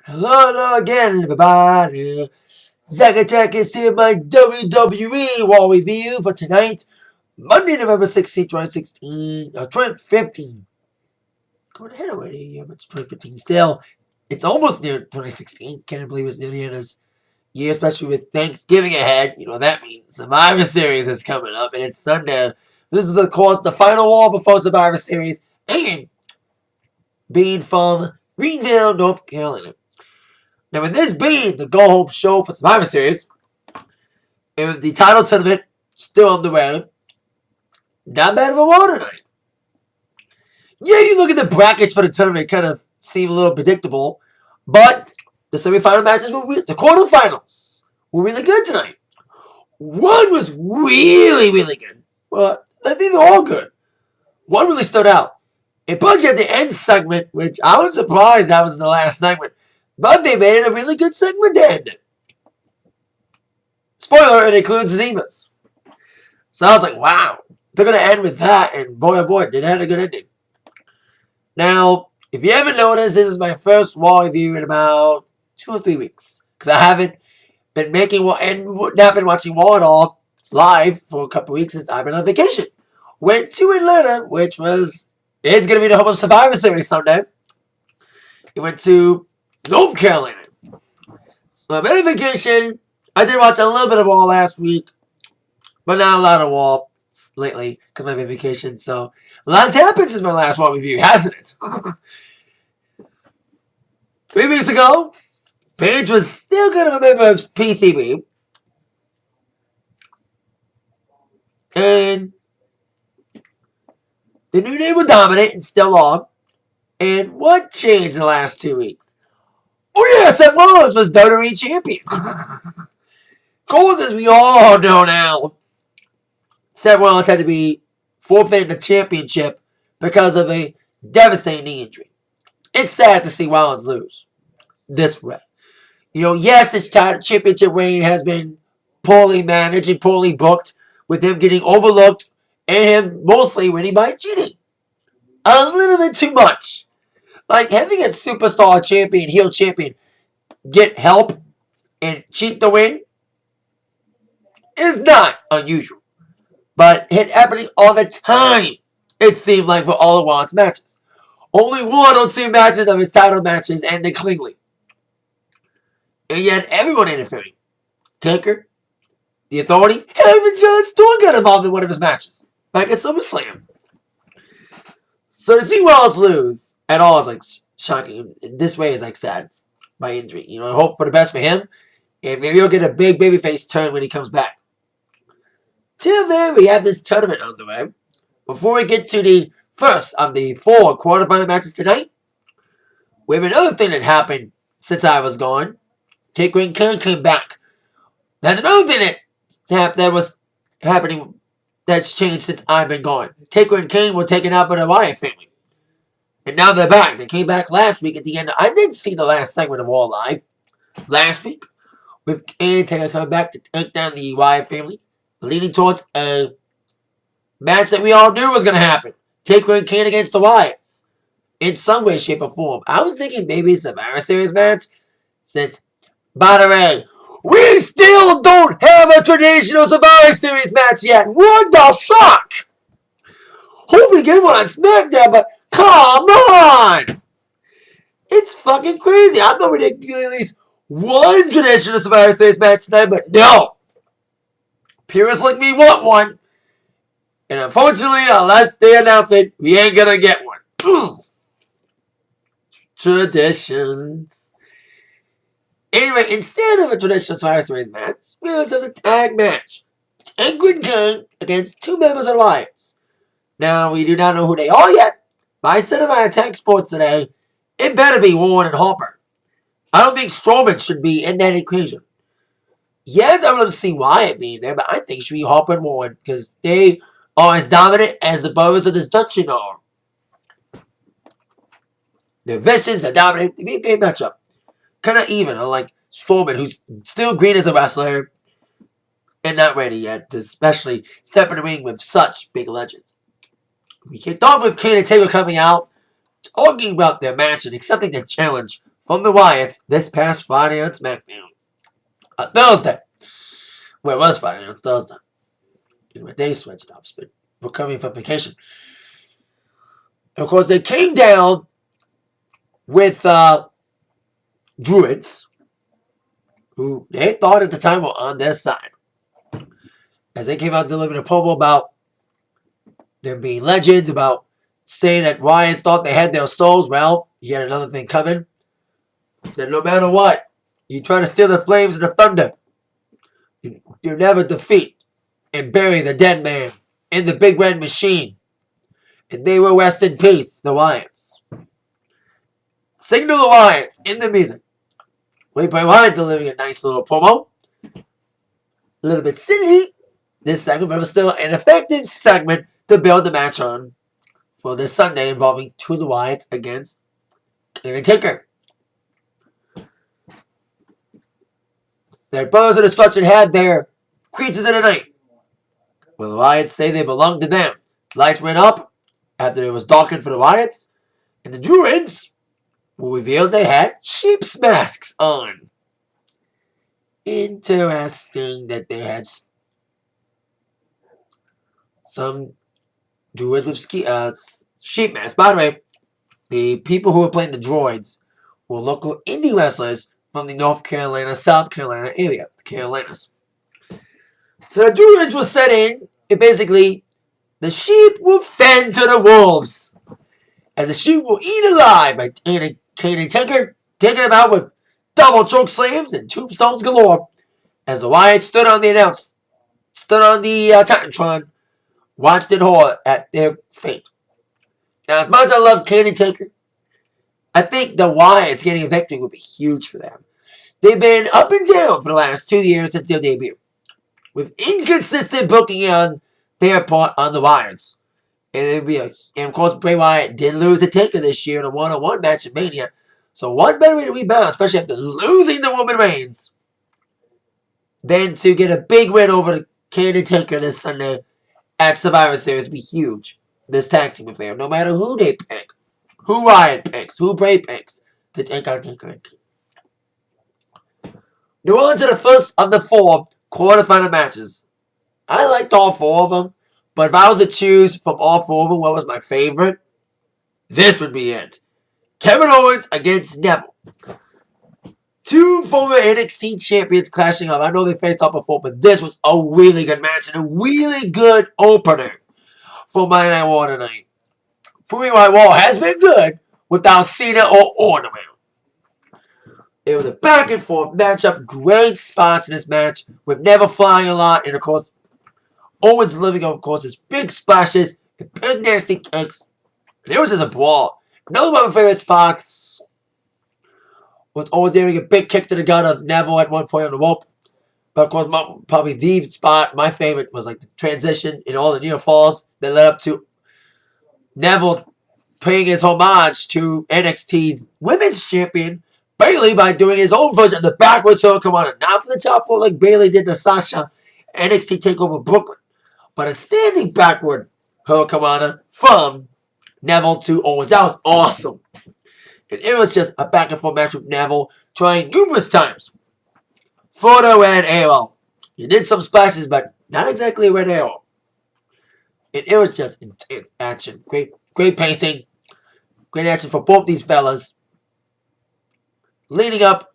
Hello again, everybody. Zack Attack is here with my WWE Raw review for tonight, Monday, November 16th, 2015. Going ahead already, but it's 2015 still. It's almost near 2016. Can't believe it's near the end of this year, especially with Thanksgiving ahead. You know what that means. Survivor Series is coming up, and it's Sunday. This is, of course, the final Raw before Survivor Series, and being from Greenville, North Carolina. Now, with this being the go-home show for Survivor Series, and with the title tournament still on the way, not bad of a Raw tonight. Yeah, you look at the brackets for the tournament, kind of seem a little predictable, but the semifinal matches the quarterfinals were really good tonight. One was really good. Well, I think they're all good. One really stood out. It puts you at the end segment, which I was surprised that was the last segment. But they made it a really good segment to end it. Spoiler, it includes the Divas. So I was like, wow. They're going to end with that, and boy, oh boy, they had a good ending. Now, if you haven't noticed, this is my first Raw review in about 2 or 3 weeks. Because I haven't been making and not been watching Raw at all live for a couple weeks since I've been on vacation. Went to Atlanta, which is going to be the home of Survivor Series Sunday. We went to North Carolina. So I've been on vacation. I did watch a little bit of Raw last week, but not a lot of Raw lately because I've been on vacation. So a lot's happened since my last Raw review, hasn't it? 3 weeks ago, Paige was still kind of a member of PCB. And the New Day were dominant and still on. And what changed in the last 2 weeks? Oh yeah, Seth Rollins was WWE champion. Of course, as we all know now, Seth Rollins had to be forfeiting the championship because of a devastating knee injury. It's sad to see Rollins lose this way. You know, yes, his championship reign has been poorly managed and poorly booked, with him getting overlooked and him mostly winning by cheating. A little bit too much. Like, having a superstar champion, heel champion, get help and cheat to win is not unusual. But it happening all the time, it seemed like, for all of Rollins' matches. Only 1 or 2 matches of his title matches ended cleanly. And yet, everyone interfering. Taker, the Authority, and even John Storm got involved in one of his matches back at SummerSlam. So to see Rollins lose at all is like shocking. This way is like sad by injury. You know, I hope for the best for him, and maybe he'll get a big babyface turn when he comes back. Till then, we have this tournament on the way. Before we get to the first of the 4 quarterfinal matches tonight, we have another thing that happened since I was gone. Taker and Kane came back. There's another thing that was happening that's changed since I've been gone. Taker and Kane were taken out by the Wyatt family. And now they're back. They came back last week at the end. I didn't see the last segment of Raw live last week, with Kane and Taker coming back to take down the Wyatt family, leading towards a match that we all knew was going to happen. Taker and Kane against the Wyatts. In some way, shape, or form. I was thinking maybe it's a Survivor Series match, since, by the way, we still don't have a traditional Survivor Series match yet. What the fuck? Hope we get one on SmackDown, but come on! It's fucking crazy. I thought we did at least one traditional Survivor Series match tonight, but no. Purists like me want one. And unfortunately, unless they announce it, we ain't gonna get one. Traditions. Anyway, instead of a traditional Survivor Series match, we have a tag match. Taker and Kane against 2 members of the Wyatts. Now, we do not know who they are yet, but I said in my Attack Sports today, it better be Warren and Harper. I don't think Strowman should be in that equation. Yes, I would love to see Wyatt being there, but I think it should be Harper and Warren, because they are as dominant as the Brothers of Destruction are. They're vicious, they're dominant, it'd be a great matchup. Kind of even, unlike Strowman, who's still green as a wrestler, and not ready yet to especially step in the ring with such big legends. We kicked off with Kane and Taker coming out, talking about their match and accepting the challenge from the Wyatts this past Friday on SmackDown. Thursday. Well, it was Friday, it's Thursday. My day switched up, but we're coming from vacation. And of course, they came down with Druids, who they thought at the time were on their side. As they came out delivering a promo about them being legends, about saying that Wyatts thought they had their souls. Well, you had another thing coming. That no matter what, you try to steal the flames and the thunder, you never defeat and bury the dead man in the big red machine. And they will rest in peace, the Wyatts. Signal the Wyatts in the music. Bray Wyatt delivering a nice little promo. A little bit silly, this segment, but it was still an effective segment to build the match on for this Sunday involving two of the Wyatts against Kane and Taker. Their Brothers of Destruction had their Creatures of the Night. Well, the Wyatts say they belong to them. Lights went up after it was darkened for the Wyatts, and the Druids revealed they had sheep's masks on. Interesting that they had some Druids with sheep masks. By the way, the people who were playing the droids were local indie wrestlers from the North Carolina, South Carolina area, the Carolinas. So the Druids were set in, and basically, the sheep will fend to the wolves, as the sheep will eat alive by Kane and Taker, taking them out with double choke slams and tombstones galore, as the Wyatts stood on the Titantron, watched in horror at their fate. Now, as much as I love Kane and Taker, I think the Wyatts getting a victory would be huge for them. They've been up and down for the last 2 years since their debut, with inconsistent booking on their part on the Wyatts. And of course, Bray Wyatt did lose to Taker this year in a one-on-one match at Mania. So what better way to rebound, especially after losing to Roman Reigns, than to get a big win over Kane and Taker this Sunday at Survivor Series would be huge. This tag team affair, no matter who they pick, who Wyatt picks, who Bray picks to take on Taker and Kane. Now on to the first of the 4 quarterfinal matches. I liked all 4 of them, but if I was to choose from all 4 of them what was my favorite, this would be it. Kevin Owens against Neville. 2 former NXT champions clashing up. I know they faced up before, but this was a really good match and a really good opener for Monday Night Raw tonight. Proving why Raw has been good without Cena or Orton around. It was a back and forth matchup. Great spots in this match with Neville flying a lot, and of course, Owens living of course his big splashes and big nasty kicks. And it was just a brawl. Another one of my favorite spots was Owens doing a big kick to the gut of Neville at one point on the rope. But of course, probably the spot, my favorite, was like the transition in all the near falls that led up to Neville paying his homage to NXT's women's champion, Bayley, by doing his own version of the backwards hurricanrana. Not from the top rope like Bayley did to Sasha NXT TakeOver Brooklyn, but a standing backward hurricanrana from Neville to Owens. That was awesome. And it was just a back and forth match with Neville trying numerous times for the red arrow. He did some splashes, but not exactly a red arrow. And it was just intense action. Great pacing. Great action for both these fellas. Leading up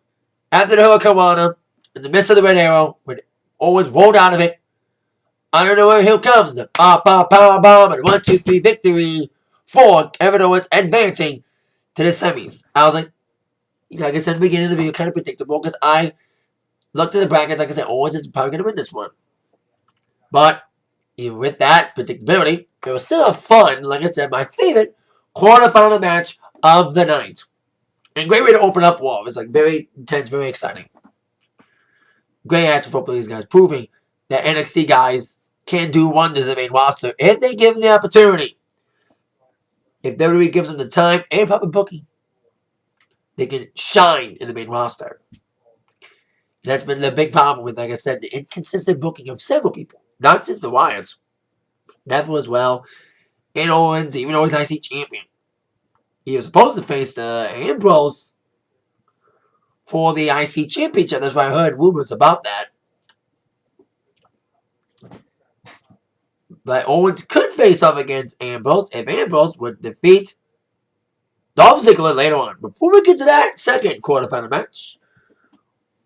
after the hurricanrana in the midst of the red arrow, when Owens rolled out of it. I don't know where here comes the power bomb and 1, 2, 3 victory for Kevin Owens advancing to the semis. I was like I said at the beginning of the video, kind of predictable because I looked at the brackets. Like I said, Owens is probably going to win this one. But even with that predictability, it was still a fun, like I said, my favorite quarterfinal match of the night. And great way to open up Raw. It was like very intense, very exciting. Great action for both these guys, proving that NXT guys can do wonders in the main roster if they give them the opportunity. If WWE gives them the time and proper booking, they can shine in the main roster. That's been the big problem with, like I said, the inconsistent booking of several people. Not just the Wyatts. Neville as well. And Owens, even though he's IC champion. He was supposed to face Ambrose for the IC Championship. That's why I heard rumors about that. But Owens could face off against Ambrose if Ambrose would defeat Dolph Ziggler later on. Before we get to that second quarterfinal match,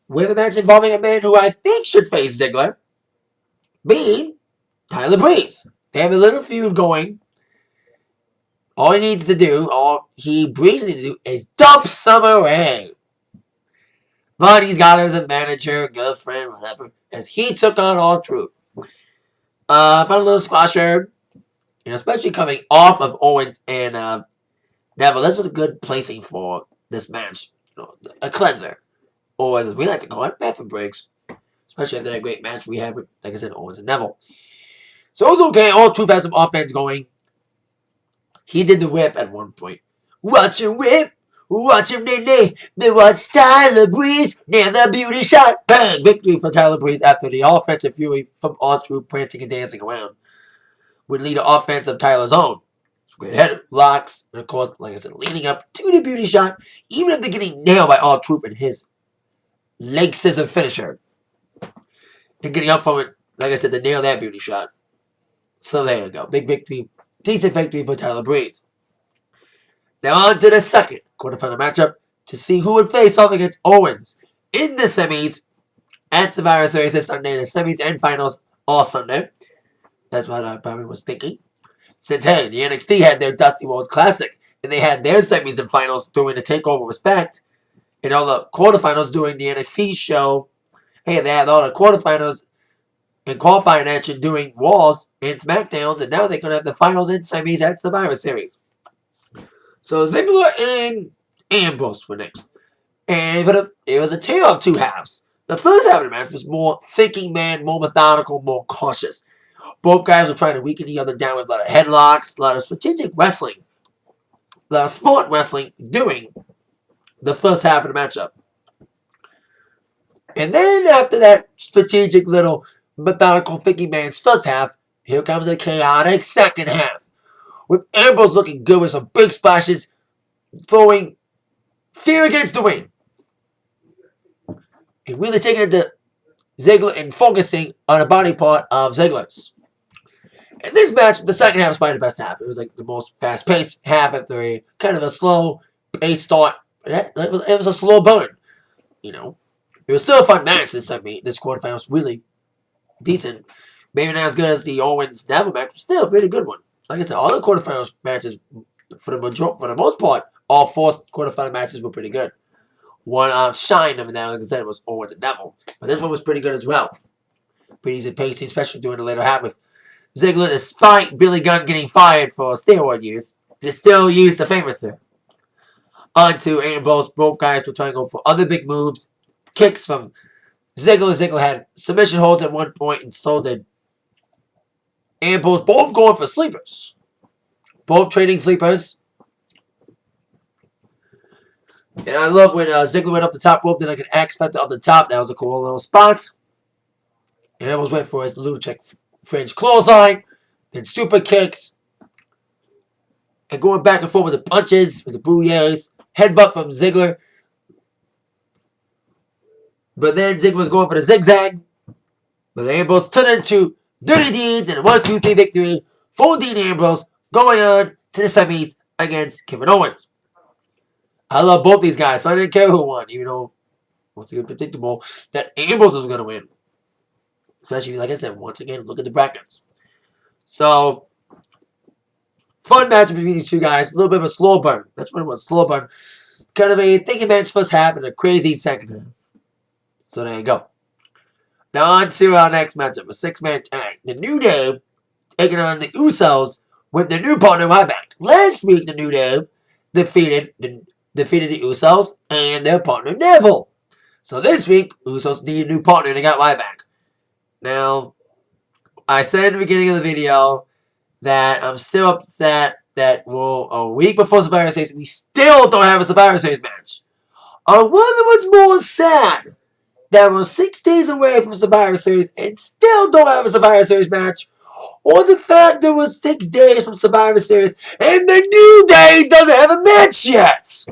we have a match involving a man who I think should face Ziggler, being Tyler Breeze. They have a little feud going. All he needs to do, all Breeze needs to do, is dump Summer Rae. But he's got her as a manager, girlfriend, whatever, as he took on R-Truth. Found a little squasher, especially coming off of Owens and Neville. This was a good placing for this match. A cleanser, or as we like to call it, bathroom breaks. Especially after that great match we had with, like I said, Owens and Neville. So it was okay. R-Truth has some offense going. He did the whip at one point. Watch him whip. Watch him nay. Then watch Tyler Breeze. Now the beauty shot. Bang! Victory for Tyler Breeze after the offensive fury from R-Truth prancing and dancing around would lead an offense of Tyler's own. So great head locks. And of course, like I said, leading up to the beauty shot. Even after getting nailed by R-Truth and his leg scissor finisher. And getting up from it, like I said, to nail that beauty shot. So there you go. Big victory. Decent victory for Tyler Breeze. Now on to the second quarterfinal matchup to see who would face off against Owens in the semis at Survivor Series this Sunday. The semis and finals all Sunday. That's what I probably was thinking. Since, hey, the NXT had their Dusty Rhodes Classic, and they had their semis and finals during the TakeOver Respect, and all the quarterfinals during the NXT show. Hey, they had all the quarterfinals and qualifying action during Raws and SmackDowns, and now they're going to have the finals and semis at Survivor Series. So Ziggler and Ambrose were next. And it was a tale of two halves. The first half of the match was more thinking man, more methodical, more cautious. Both guys were trying to weaken the other down with a lot of headlocks, a lot of strategic wrestling, a lot of smart wrestling during the first half of the matchup. And then after that strategic little methodical thinking man's first half, here comes a chaotic second half. With Ambrose looking good with some big splashes, throwing fear against the wind. And really taking it to Ziggler and focusing on a body part of Ziggler's. In this match, the second half was probably the best half. It was like the most fast-paced half after a kind of a slow pace start. It was a slow burn. It was still a fun match this quarterfinal was really decent. Maybe not as good as the Owens-Neville match, but still a pretty good one. Like I said, all the quarterfinal matches, for the most part, all four quarterfinal matches were pretty good. One shine of that, like I said, was Owens and Neville. But this one was pretty good as well. Pretty easy pacing, especially during the later half with Ziggler, despite Billy Gunn getting fired for steroid use, they still used the famouser. On to Ambrose. Both guys were trying to go for other big moves. Kicks from Ziggler. Ziggler had submission holds at one point, and so did Ambrose. Both going for sleepers. Both trading sleepers. And I love when Ziggler went up the top rope, then like an X Factor up the top. That was a cool little spot. And Ambrose went for his lunatic fringe clothesline, then super kicks, and going back and forth with the punches, with the bouillers, headbutt from Ziggler. But then Ziggler was going for the zigzag. But Ambrose turned into Dirty Deeds and a 1-2-3 victory for Dean Ambrose, going on to the semis against Kevin Owens. I love both these guys, so I didn't care who won, even though once again predictable that Ambrose was going to win. Especially, like I said, once again, look at the brackets. So, fun match between these two guys. A little bit of a slow burn. That's what it was, slow burn. Kind of a thinking match first half and a crazy second half. So, there you go. Now, on to our next matchup. A 6-man tag. The New Day taking on the Usos with their new partner, Ryback. Last week, the New Day defeated the Usos and their partner, Neville. So, this week, Usos need a new partner and they got Ryback. Now, I said at the beginning of the video that I'm still upset that a week before Survivor Series, we still don't have a Survivor Series match. I wonder what's more sad, that we're 6 days away from Survivor Series and still don't have a Survivor Series match, or the fact that we're 6 days from Survivor Series and the New Day doesn't have a match yet.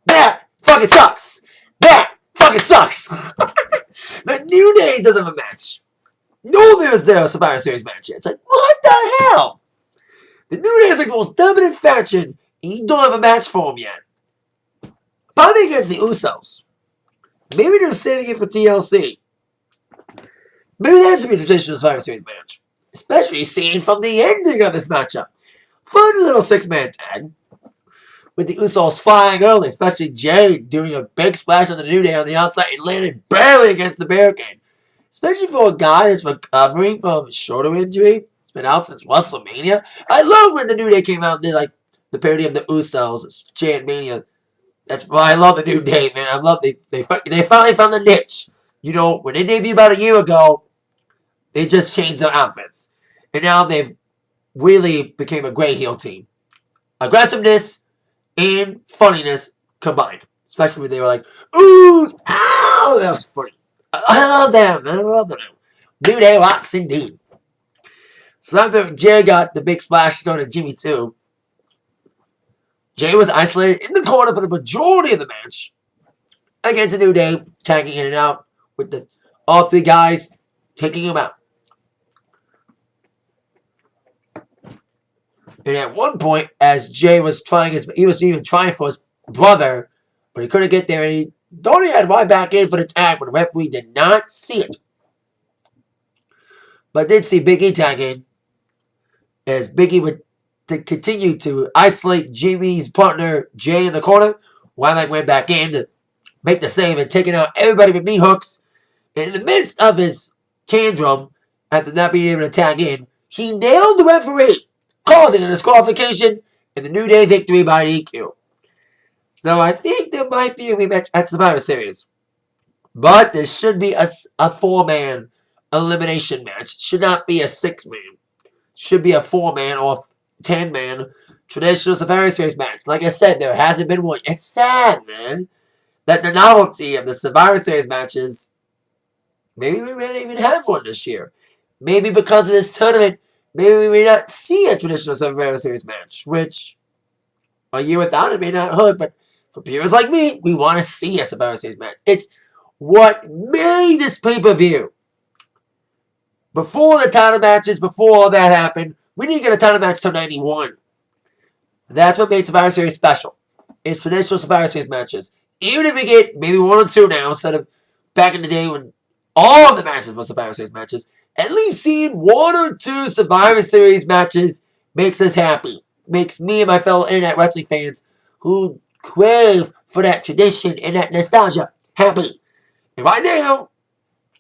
That fucking sucks. That fucking sucks. The New Day doesn't have a match. No, there's their Survivor Series match yet. It's like, what the hell? The New Day is like the most dominant faction, and you don't have a match for them yet. Probably against the Usos. Maybe they're saving it for TLC. Maybe that's to be a traditional Survivor Series match. Especially seeing from the ending of this matchup. Fun little six-man tag. With the Usos flying early, especially Jay doing a big splash on the New Day on the outside and landing barely against the barricade. Especially for a guy that's recovering from a shoulder injury. It's been out since WrestleMania. I love when the New Day came out and did like the parody of the Usos, Chant Mania. That's why I love the New Day, man. I love they finally found the niche. You know, when they debuted about a year ago, they just changed their outfits. And now they've really became a great heel team. Aggressiveness and funniness combined. Especially when they were like, ooh, ow! That was funny. I love them. I love them. New Day rocks indeed. So after Jay got the big splash on at Jimmy too, Jay was isolated in the corner for the majority of the match. Against the New Day, tagging in and out with all three guys taking him out. And at one point, as Jay was he was even trying for his brother, but he couldn't get there, and he only had right back in for the tag, but the referee did not see it. But did see Big E tag in, as Big E would continue to isolate Jimmy's partner, Jay, in the corner, while I went back in to make the save and taking out everybody with meat hooks. And in the midst of his tantrum, after not being able to tag in, he nailed the referee, causing a disqualification and the New Day victory by DQ. So I think there might be a rematch at Survivor Series. But there should be a four-man elimination match. It should not be a six-man. It should be a four-man or 10-man traditional Survivor Series match. Like I said, there hasn't been one. It's sad, man, that the novelty of the Survivor Series matches, maybe we may not even have one this year. Maybe because of this tournament, maybe we may not see a traditional Survivor Series match, which a year without it may not hurt, but for viewers like me, we want to see a Survivor Series match. It's what made this pay-per-view. Before the title matches, before all that happened, we didn't get a title match until 91. That's what made Survivor Series special. It's traditional Survivor Series matches. Even if we get maybe one or two now, instead of back in the day when all of the matches were Survivor Series matches, at least seeing one or two Survivor Series matches makes us happy. Makes me and my fellow internet wrestling fans who crave for that tradition and that nostalgia happy. And right now,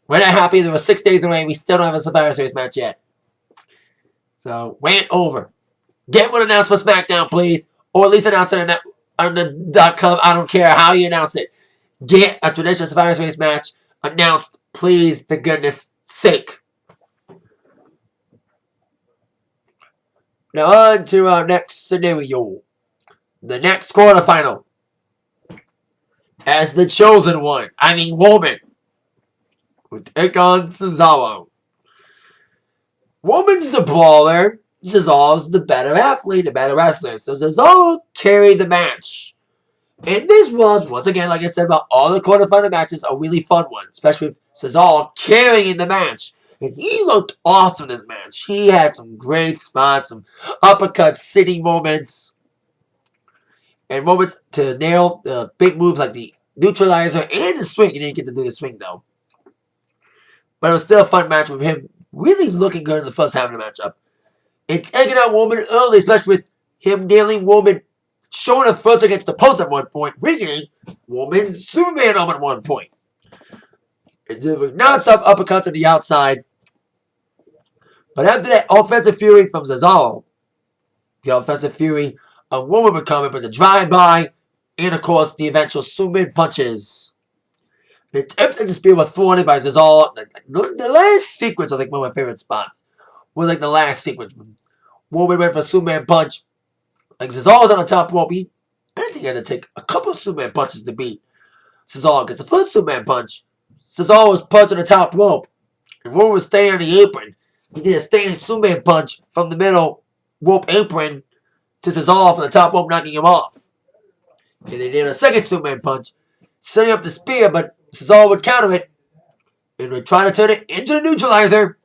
we're not happy. There were 6 days away. We still don't have a Survivor Series match yet. So, rant over. Get one announced for SmackDown, please. Or at least announce it on the .com. I don't care how you announce it. Get a traditional Survivor Series match announced, please, for goodness sake. Now on to our next scenario. The next quarterfinal. As the chosen one, woman, will take on Cesaro. Woman's the brawler. Cesaro's the better athlete, the better wrestler. So Cesaro carried the match. And this was, once again, like I said, about all the quarterfinal matches, a really fun one. Especially with Cesaro carrying the match. And he looked awesome in this match. He had some great spots, some uppercut sitting moments. And moments to nail the big moves like the neutralizer and the swing. He didn't get to do the swing, though. But it was still a fun match with him really looking good in the first half of the matchup. And taking out Woman early, especially with him nailing Woman, showing her first against the post at one point, rigging Woman's Superman arm at one point. And delivering non-stop uppercuts on the outside. But after that offensive fury from Cesaro, the offensive fury of Woman would come in with the drive-by, and of course the eventual Superman punches. The attempts at the spear were thwarted by Cesaro. The last sequence was one of my favorite spots. Was the last sequence when Woman went for a Superman punch. Cesaro was on the top rope. I didn't think he had to take a couple of Superman punches to beat Cesaro. Because the first Superman punch, Cesaro was punching the top rope. And Woman was staying on the apron. He did a standing Superman punch from the middle rope apron to Cesaro from the top rope, knocking him off. And they did a second Superman punch. setting up the spear, but Cesaro would counter it and would try to turn it into the neutralizer.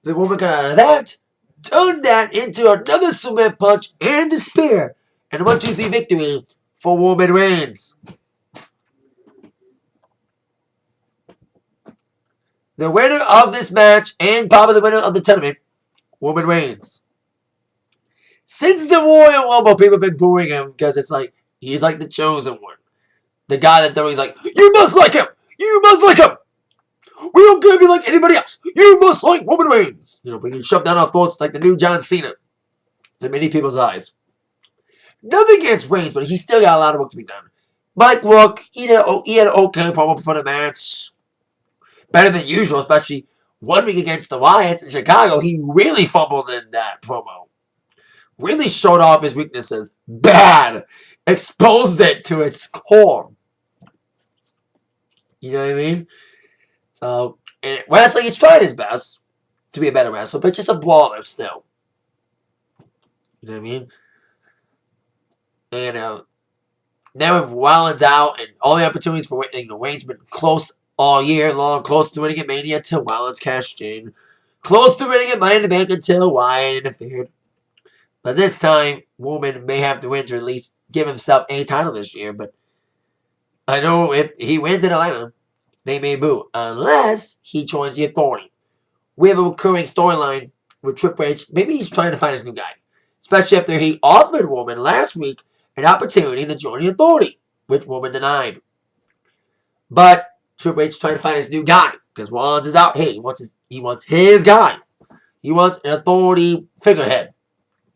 The woman got out of that, turned that into another Superman punch and the spear, and a 1-2-3 victory for Roman Reigns. The winner of this match and probably the winner of the tournament, Roman Reigns. Since the Royal Rumble, people have been booing him because it's like, he's like the chosen one. The guy that they're like, you must like him! You must like him! We don't care if you like anybody else! You must like Roman Reigns! You know, but you shove down our throats like the new John Cena. In many people's eyes. Nothing against Reigns, but he still got a lot of work to be done. Mike Rook, he had an okay promo before the match. Better than usual, especially 1 week against the Wyatts in Chicago. He really fumbled in that promo. Really showed off his weaknesses. Bad. Exposed it to its core. You know what I mean? So, in wrestling, he's tried his best to be a better wrestler, but just a brawler still. You know what I mean? And now with Rollins out and all the opportunities for Reigns been close all year long, close to winning at Mania until Rollins cashed in, close to winning at Money in the Bank until Wyatt interfered. But this time, Roman may have to win to at least give himself a title this year. But I know if he wins in Atlanta, they may boo unless he joins the Authority. We have a recurring storyline with Triple H. Maybe he's trying to find his new guy, especially after he offered Roman last week an opportunity to join the Authority, which Roman denied. But Triple H is trying to find his new guy because Rollins is out. Hey, he wants his guy. He wants an Authority figurehead.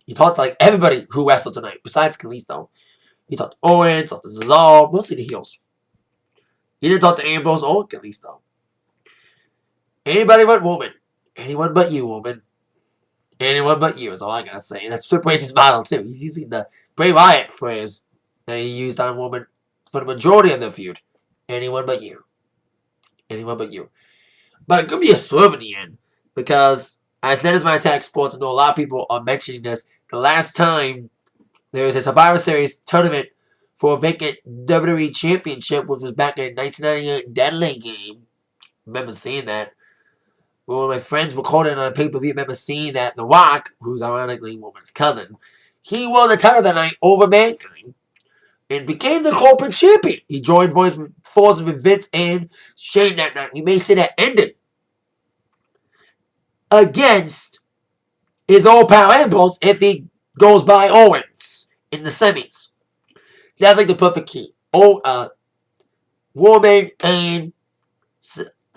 He talked to like everybody who wrestled tonight, besides Kalisto. He talked to Owens, talked to Cesaro, mostly the heels. He didn't talk to Ambrose or Kalisto. Anybody but Roman. Anyone but you, Roman. Anyone but you is all I gotta say. And that's Triple H's model too. He's using the Bray Wyatt phrase that he used on Roman for the majority of the feud. Anyone but you. Anyone but you. But it could be a swerve in the end. Because I said as my attack sports, I know a lot of people are mentioning this. The last time there was a Survivor Series tournament for a vacant WWE Championship, which was back in 1998 Deadly Game. Remember seeing that. One of my friends recorded on a pay-per-view. Remember seeing that The Rock, who's ironically Roman's cousin, he won the title that night over Mankind and became the corporate champion. He joined forces with Vince and Shane that night. We may say that ended against his old pal Ambrose if he goes by Owens in the semis. That's like the perfect key. Roman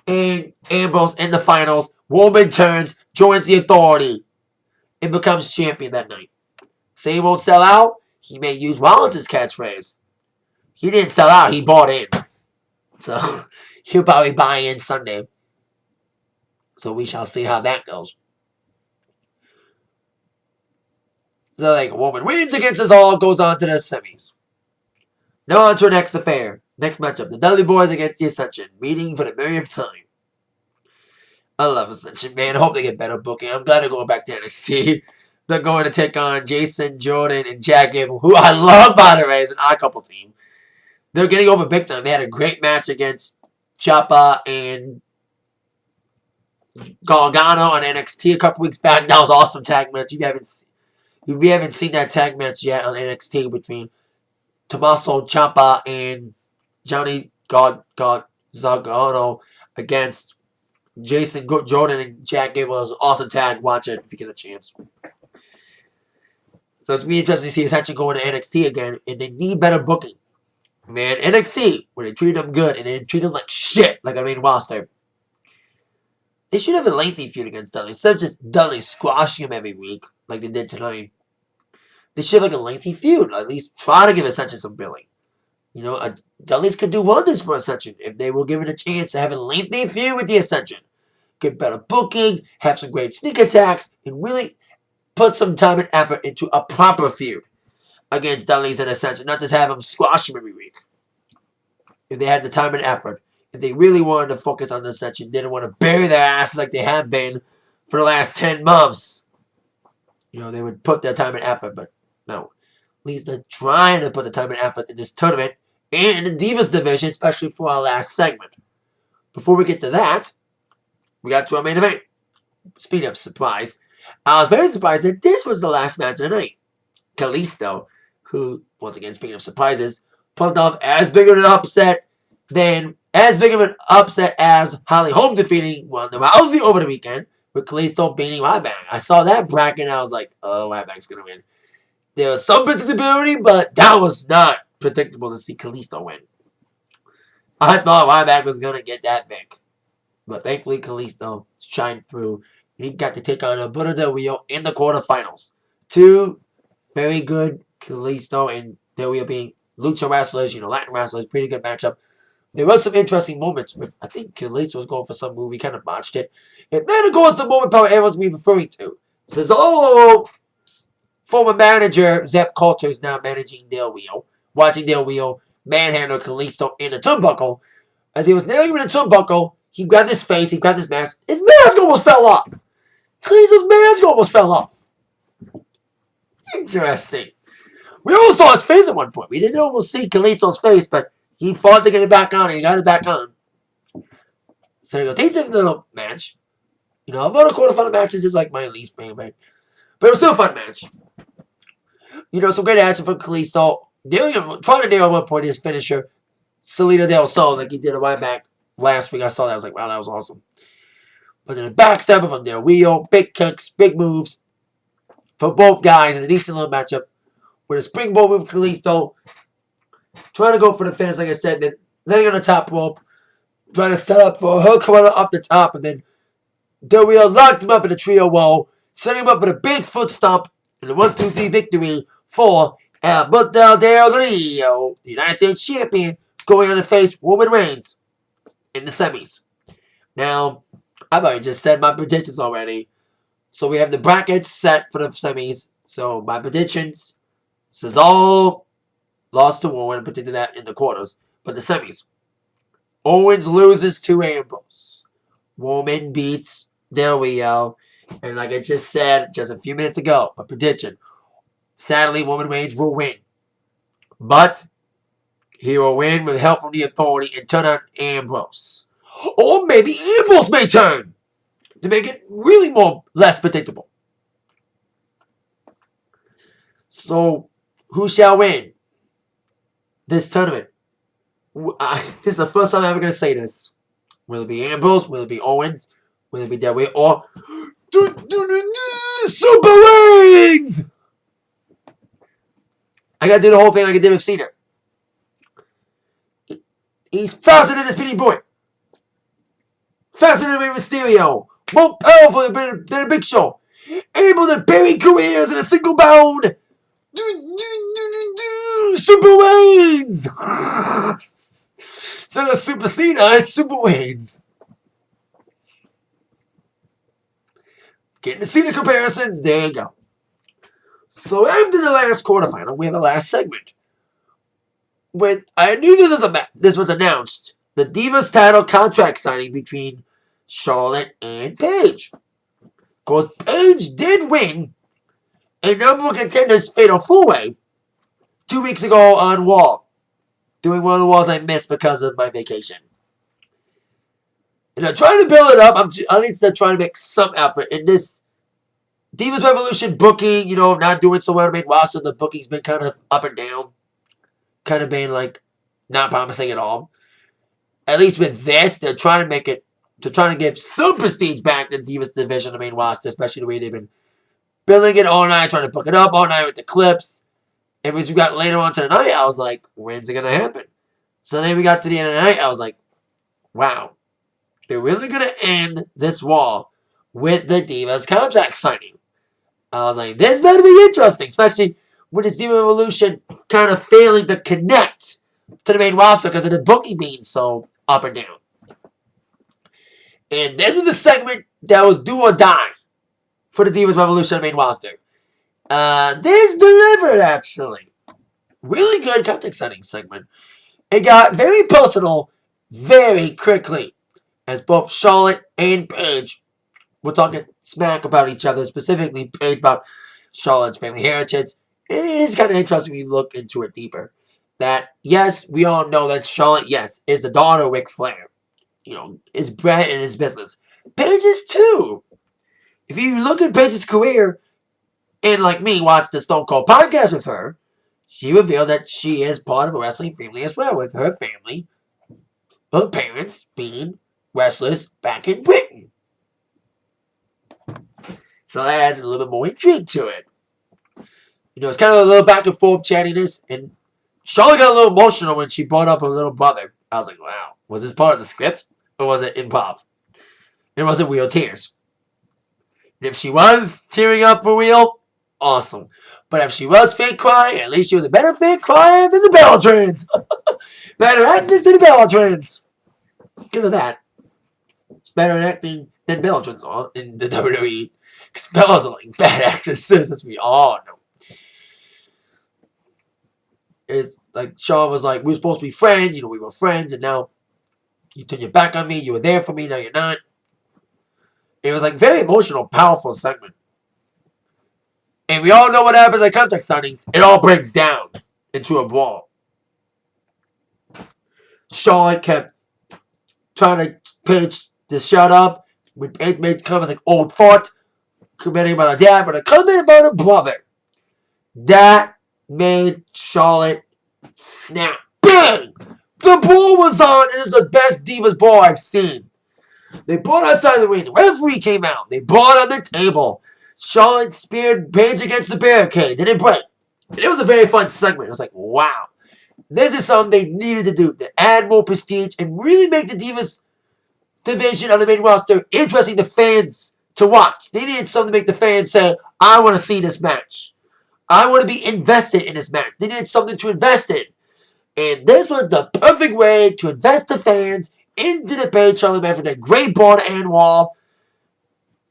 and Ambrose in the finals. Roman turns, joins the Authority, and becomes champion that night. Say he won't sell out. He may use Rollins' catchphrase. He didn't sell out. He bought in. So he'll probably buy in Sunday. So we shall see how that goes. So like Roman wins against us all, goes on to the semis. Now on to our next affair. Next matchup, the Dudley Boys against the Ascension, meeting for the millionth time. I love Ascension, man. I hope they get better booking. I'm glad they're going back to NXT. They're going to take on Jason Jordan and Jack Gable, who I love, by the way, as an odd couple team. They're getting over big time. They had a great match against Ciampa and Gargano on NXT a couple weeks back. That was an awesome tag match. We haven't seen that tag match yet on NXT between Tommaso Ciampa and Johnny Gargano against Jason Jordan and Jack Gable. It was an awesome tag. Watch it if you get a chance. So it's really interesting to see Ascension going to NXT again, and they need better booking. Man, NXT, where they treat them good, and they treat them like shit, like a main roster. They should have a lengthy feud against Dudley, instead of just Dudley squashing him every week, like they did tonight. They should have like a lengthy feud, at least try to give Ascension some billing. You know, Dudley's could do wonders for Ascension if they were given a chance to have a lengthy feud with the Ascension. Get better booking, have some great sneak attacks, and really put some time and effort into a proper feud against Dudley's and Ascension. Not just have them squash them every week. If they had the time and effort, if they really wanted to focus on the Ascension, didn't want to bury their asses like they have been for the last 10 months, you know, they would put their time and effort, but no. At least they're trying to put the time and effort in this tournament and in the Divas division, especially for our last segment. Before we get to that, we got to our main event. Speaking of surprise, I was very surprised that this was the last match of the night. Kalisto, who, once again, speaking of surprises, pulled off as big of an upset as Holly Holm defeating Ronda Rousey over the weekend, with Kalisto beating Ryback. I saw that bracket and I was like, oh, Ryback's going to win. There was some predictability, but that was not predictable to see Kalisto win. I thought Ryback was going to get that big. But thankfully, Kalisto shined through. He got to take on Alberto Del Rio in the quarterfinals. Two very good Kalisto and Del Rio being lucha wrestlers, Latin wrestlers. Pretty good matchup. There was some interesting moments with, I think Kalisto was going for some move. He kind of botched it. And then, of course, the moment Power Arrows we referring to. Says, former manager Zep Coulter is now managing Del Rio. Watching Del Rio manhandle Kalisto in the turnbuckle. As he was nailing him in the turnbuckle, he grabbed his face, he grabbed his mask. His mask almost fell off. Kalisto's mask almost fell off. Interesting. We all saw his face at one point. We didn't almost see Kalisto's face, but he fought to get it back on, and he got it back on. So he goes, takes him to the match. About a quarterfinal matches is like my least favorite. But it was still a fun match. Some great action from Kalisto. Trying to nail at one point his finisher, Salida del Sol, like he did a right back last week. I saw that. I was like, wow, that was awesome. But then a backstabber from Del Rio, big kicks, big moves for both guys in a decent little matchup. With a springboard move, Kalisto trying to go for the finish, like I said, then laying on the top rope, trying to set up for a hook coming up the top, and then Del Rio locked him up in a trio wall, setting him up for the big foot stomp and the 1-2-3 victory for Alberto Del Rio, the United States champion, going on to face Roman Reigns in the semis. Now, I've already just said my predictions already. So we have the brackets set for the semis. So my predictions, Cesaro lost to Rowan. I predicted that in the quarters. But the semis, Owens loses to Ambrose. Roman beats Del Rio. And like I just said just a few minutes ago, my prediction, sadly, Roman Reigns will win. But he will win with help from the Authority and turn on Ambrose. Or maybe Ambrose may turn to make it really less predictable. So, who shall win this tournament? This is the first time I'm ever going to say this. Will it be Ambrose? Will it be Owens? Will it be Del Rio? Or Super Reigns? I got to do the whole thing like I did with Cena. He's faster than the Speedy Boy. Faster than Rey Mysterio. More powerful than a Big Show. Able to bury careers in a single bound. Super Reigns. Instead of Super Cena, it's Super Reigns. Getting the Cena comparisons. There you go. So after the last quarterfinal, we have the last segment. When I knew this was announced, the Divas title contract signing between Charlotte and Paige. Of course, Paige did win a number of contenders fatal 4-way 2 weeks ago on Raw. Doing one of the Raws I missed because of my vacation. And I'm trying to build it up. At least I'm trying to make some effort in this Divas Revolution booking, not doing so well to make roster. The booking's been kind of up and down. Kind of being not promising at all. At least with this, they're trying to give some prestige back to the Divas division, the main roster, especially the way they've been building it all night, trying to book it up all night with the clips. And as we got later on to the night, I was like, when's it going to happen? So then we got to the end of the night, I was like, wow. They're really going to end this Raw with the Divas contract signing. I was like, this better be interesting, especially with this Divas Revolution kind of failing to connect to the main roster because of the booking being so up and down. And this was a segment that was do or die for the Divas Revolution main roster. This delivered, actually. Really good contract signing segment. It got very personal very quickly as both Charlotte and Paige were talking smack about each other, specifically Paige about Charlotte's family heritage. And it's kind of interesting when you look into it deeper. that, yes, we all know that Charlotte, yes, is the daughter of Ric Flair. Is bread in his business. Paige is too. If you look at Paige's career, and like me, watch the Stone Cold podcast with her, she revealed that she is part of a wrestling family as well, with her family, her parents being wrestlers back in Britain. So that adds a little bit more intrigue to it. It's kind of a little back and forth chattiness, and Charlotte got a little emotional when she brought up her little brother. I was like, wow, was this part of the script, or was it improv? It wasn't real tears. And if she was tearing up for real, awesome. But if she was fake crying, at least she was a better fake crying than the Bella Twins. Better actress than the Bella Twins. Give her that. It's better acting than Bella Twins are in the WWE. Because Bella's are like bad actresses, as we all know. It's like Shawn was like, we were supposed to be friends, we were friends, and now you turn your back on me, you were there for me, now you're not. It was like very emotional, powerful segment. And we all know what happens at contract signings. It all breaks down into a brawl. Charlotte kept trying to Paige to shut up. When Paige made comments like old fart, commenting about her dad, but a comment about her brother. That made Charlotte snap. Bang! The brawl was on, and it was the best Divas brawl I've seen. They brought outside the ring. The referee came out. They brought on the table. Charlotte speared Paige against the barricade. Didn't break. And it was a very fun segment. It was like, wow. This is something they needed to do to add more prestige and really make the Divas division on the main roster interesting to fans to watch. They needed something to make the fans say, I want to see this match. I want to be invested in this match. They needed something to invest in. And this was the perfect way to invest the fans into the Paige Charlotte match with a great ball and wall.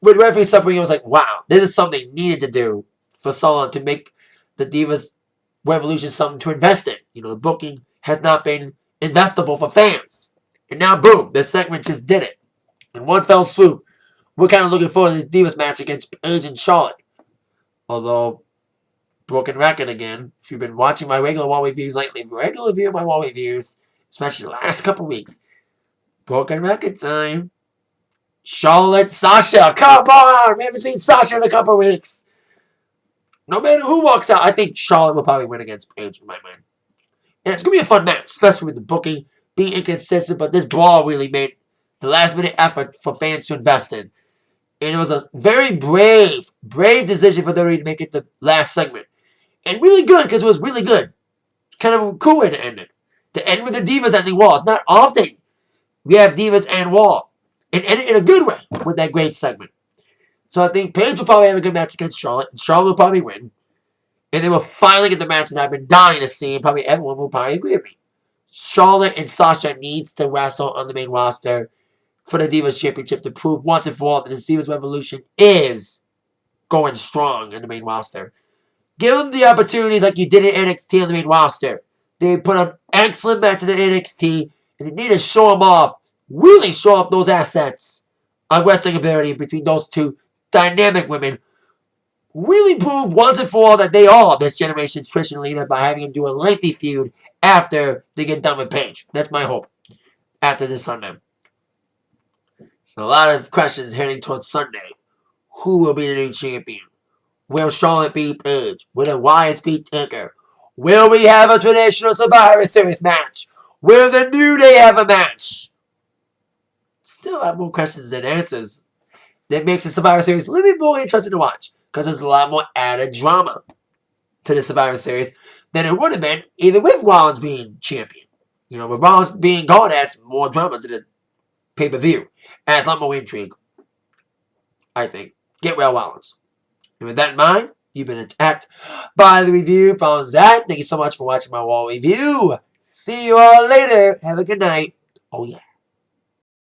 With referee separating, I was like, wow, this is something they needed to do for so long to make the Divas Revolution something to invest in. The booking has not been investable for fans. And now, boom, this segment just did it. In one fell swoop, we're kind of looking forward to the Divas match against Paige and Charlotte. Although, broken record again, if you've been watching my regular Raw reviews lately, regular view of my Raw reviews, especially the last couple weeks, broken record time. Charlotte, Sasha, come on! We haven't seen Sasha in a couple weeks. No matter who walks out, I think Charlotte will probably win against Paige in my mind. And it's going to be a fun match, especially with the booking being inconsistent, but this brawl really made the last minute effort for fans to invest in. And it was a very brave decision for WWE to make it the last segment. And really good, because it was really good. Kind of a cool way to end it. To end with the Divas ending Raw. It's not often we have Divas and Raw. And end it in a good way with that great segment. So I think Paige will probably have a good match against Charlotte. And Charlotte will probably win. And they will finally get the match that I've been dying to see. And probably everyone will probably agree with me. Charlotte and Sasha needs to wrestle on the main roster for the Divas Championship to prove once and for all that this Divas Revolution is going strong in the main roster. Give them the opportunity like you did in NXT on the main roster. They put on excellent matches in NXT. And they need to show them off. Really show off those assets of wrestling ability between those two dynamic women. Really prove once and for all that they are this generation's Christian leader by having them do a lengthy feud after they get done with Paige. That's my hope after this Sunday. So a lot of questions heading towards Sunday. Who will be the new champion? Will Charlotte beat Paige? Will the Wyatts beat Taker? Will we have a traditional Survivor Series match? Will the New Day have a match? Still have more questions than answers. That makes the Survivor Series a little bit more interesting to watch. Because there's a lot more added drama to the Survivor Series than it would have been even with Rollins being champion. With Rollins being gone, adds more drama to the pay-per-view. Adds a lot more intrigue. I think. Get well, Rollins. And with that in mind, you've been attacked by the review from Zach. Thank you so much for watching my Raw review. See you all later. Have a good night. Oh, yeah.